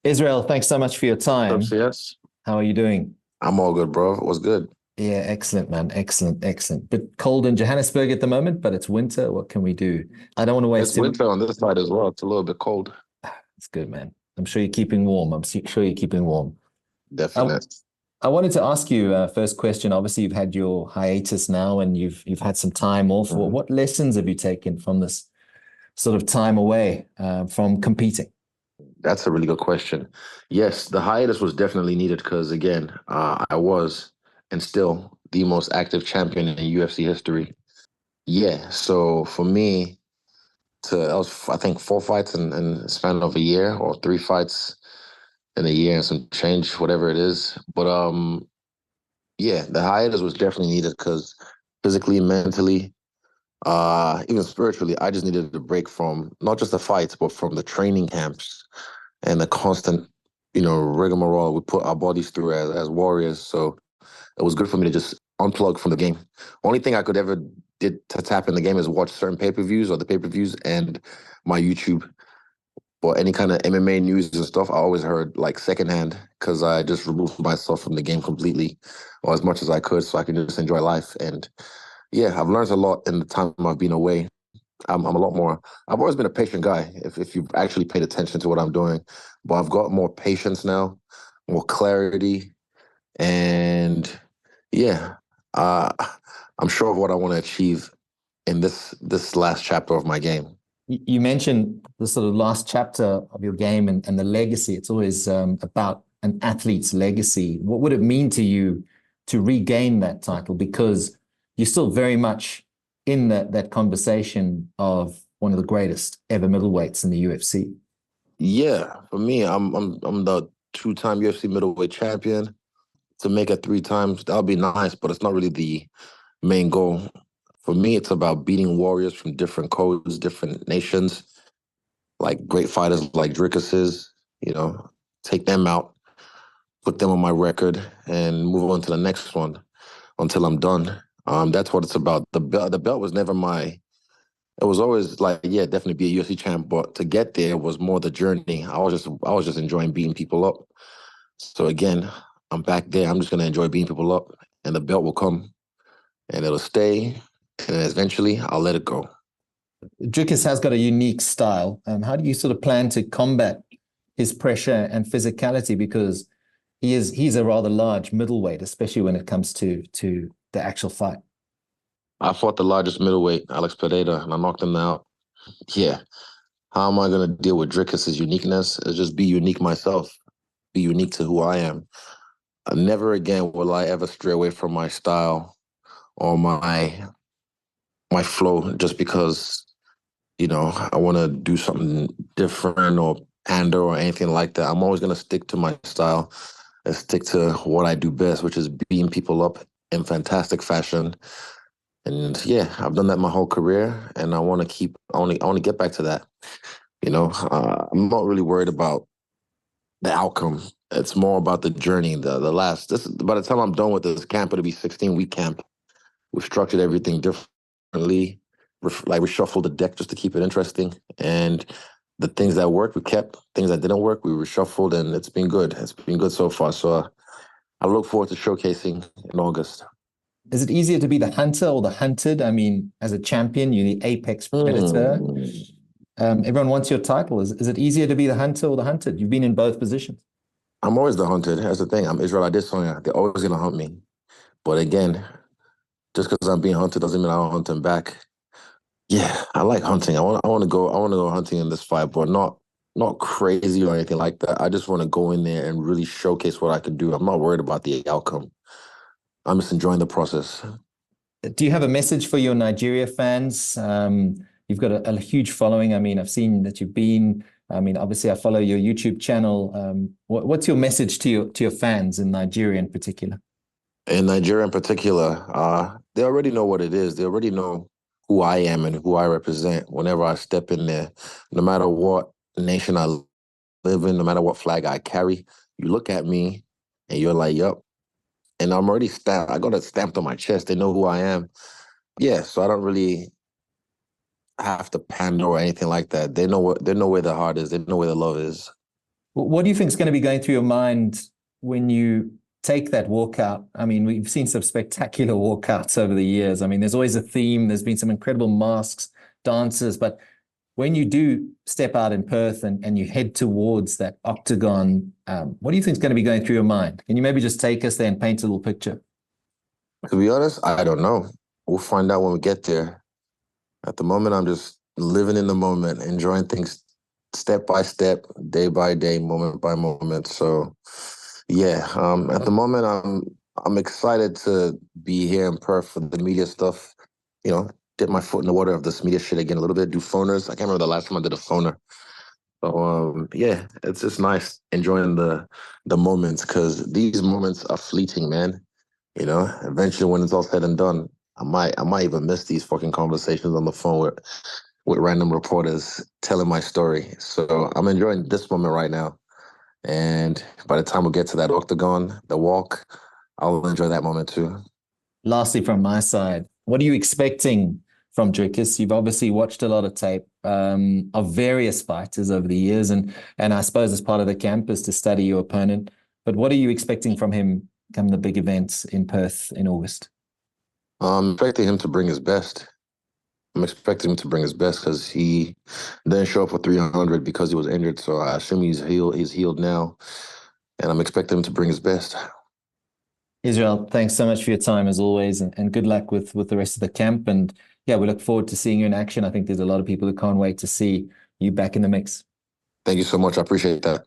Israel, thanks so much for your time. Yes. How are you doing? I'm all good, bro. What's good? Yeah, excellent, man. Excellent, excellent. Bit cold in Johannesburg at the moment, but it's winter. What can we do? I don't want to It's waste too. winter on this side as well. It's a little bit cold. It's good, man. I'm sure you're keeping warm. Sure you're keeping warm. I, Definite. I wanted to ask you first question. Obviously, you've had your hiatus now, and you've had some time off. Mhm. What lessons have you taken from this sort of time away from competing? That's a really good question. Yes, the hiatus was definitely needed because, again, I was and still the most active champion in UFC history. Yeah. So for me, I was, I think, four fights in a span of a year or three fights in a year and some change, whatever it is. But yeah, the hiatus was definitely needed because physically, mentally, even spiritually, I just needed a break from not just the fights, but from the training camps and the constant, rigmarole we put our bodies through as warriors. So it was good for me to just unplug from the game. Only thing I could ever did to tap in the game is watch certain pay-per-views or the pay-per-views and my YouTube. But any kind of MMA news and stuff, I always heard like secondhand because I just removed myself from the game completely or as much as I could so I can just enjoy life. And yeah, I've learned a lot in the time I've been away. I'm a lot more. I've always been a patient guy. If you've actually paid attention to what I'm doing, but I've got more patience now, more clarity, and yeah, uh, I'm sure of what I want to achieve in this last chapter of my game. You mentioned the sort of last chapter of your game and the legacy. It's always about an athlete's legacy. What would it mean to you to regain that title? Because you're still very much in that conversation of one of the greatest ever middleweights in the UFC. Yeah, for me, I'm the two-time UFC middleweight champion. To make it three times, that would be nice, but it's not really the main goal. For me, it's about beating warriors from different codes, different nations, like great fighters like Dricus is, take them out, put them on my record, and move on to the next one until I'm done. That's what it's about. The belt was never my. It was always like, yeah, definitely be a UFC champ, but to get there was more the journey. I was just enjoying beating people up. So again, I'm back there. I'm just gonna enjoy beating people up, and the belt will come, and it'll stay, and then eventually I'll let it go. Dricus has got a unique style. How do you sort of plan to combat his pressure and physicality? Because he's a rather large middleweight, especially when it comes to the actual fight. I fought the largest middleweight, Alex Pereira, and I knocked him out. Yeah. How am I gonna deal with Dricus's uniqueness? Is just be unique myself, be unique to who I am. Never again will I ever stray away from my style or my flow just because I want to do something different or pander or anything like that. I'm always gonna stick to my style and stick to what I do best, which is beating people up in fantastic fashion. And yeah, I've done that my whole career, and I want to keep. I want to get back to that. I'm not really worried about the outcome. It's more about the journey. The last. This by the time I'm done with this camp, it'll be 16-week camp. We've structured everything differently. Like we shuffled the deck just to keep it interesting, and the things that worked we kept. Things that didn't work we reshuffled, and it's been good. It's been good so far. So I look forward to showcasing in August. Is it easier to be the hunter or the hunted? I mean, as a champion, you're the apex predator. Mm. Everyone wants your title. Is it easier to be the hunter or the hunted? You've been in both positions. I'm always the hunted. That's the thing. I'm Israel Adesanya. They're always gonna hunt me. But again, just because I'm being hunted doesn't mean I don't hunt them back. Yeah, I like hunting. I want to go hunting in this fight, but not crazy or anything like that. I just want to go in there and really showcase what I can do. I'm not worried about the outcome. I'm just enjoying the process. Do you have a message for your Nigeria fans? You've got a huge following. I mean, I've seen that you've been. I mean, obviously, I follow your YouTube channel. What's your message to your fans in Nigeria in particular? In Nigeria in particular, they already know what it is. They already know who I am and who I represent whenever I step in there. No matter what nation I live in, no matter what flag I carry, you look at me and you're like, yup. And I'm already stamped. I got it stamped on my chest. They know who I am. Yeah, so I don't really have to pander or anything like that. They know where the heart is. They know where the love is. What do you think is going to be going through your mind when you take that walkout? I mean, we've seen some spectacular walkouts over the years. I mean, there's always a theme. There's been some incredible masks, dances, but when you do step out in Perth and you head towards that octagon, what do you think is going to be going through your mind? Can you maybe just take us there and paint a little picture? To be honest, I don't know. We'll find out when we get there. At the moment, I'm just living in the moment, enjoying things step by step, day by day, moment by moment. So, yeah, at the moment, I'm excited to be here in Perth for the media stuff. You know, dip my foot in the water of this media shit again a little bit. Do phoners. I can't remember the last time I did a phoner. So, yeah, it's just nice enjoying the moments because these moments are fleeting, man. You know, eventually when it's all said and done, I might even miss these fucking conversations on the phone with random reporters telling my story. So I'm enjoying this moment right now. And by the time we get to that octagon, the walk, I'll enjoy that moment too. Lastly, from my side, what are you expecting from Dricus? You've obviously watched a lot of tape of various fighters over the years, and I suppose as part of the camp is to study your opponent. But what are you expecting from him come the big events in Perth in August? I'm expecting him to bring his best. I'm expecting him to bring his best because he didn't show up for 300 because he was injured. So I assume he's healed. He's healed now, and I'm expecting him to bring his best. Israel, thanks so much for your time as always, and good luck with the rest of the camp. And yeah, we look forward to seeing you in action. I think there's a lot of people who can't wait to see you back in the mix. Thank you so much. I appreciate that.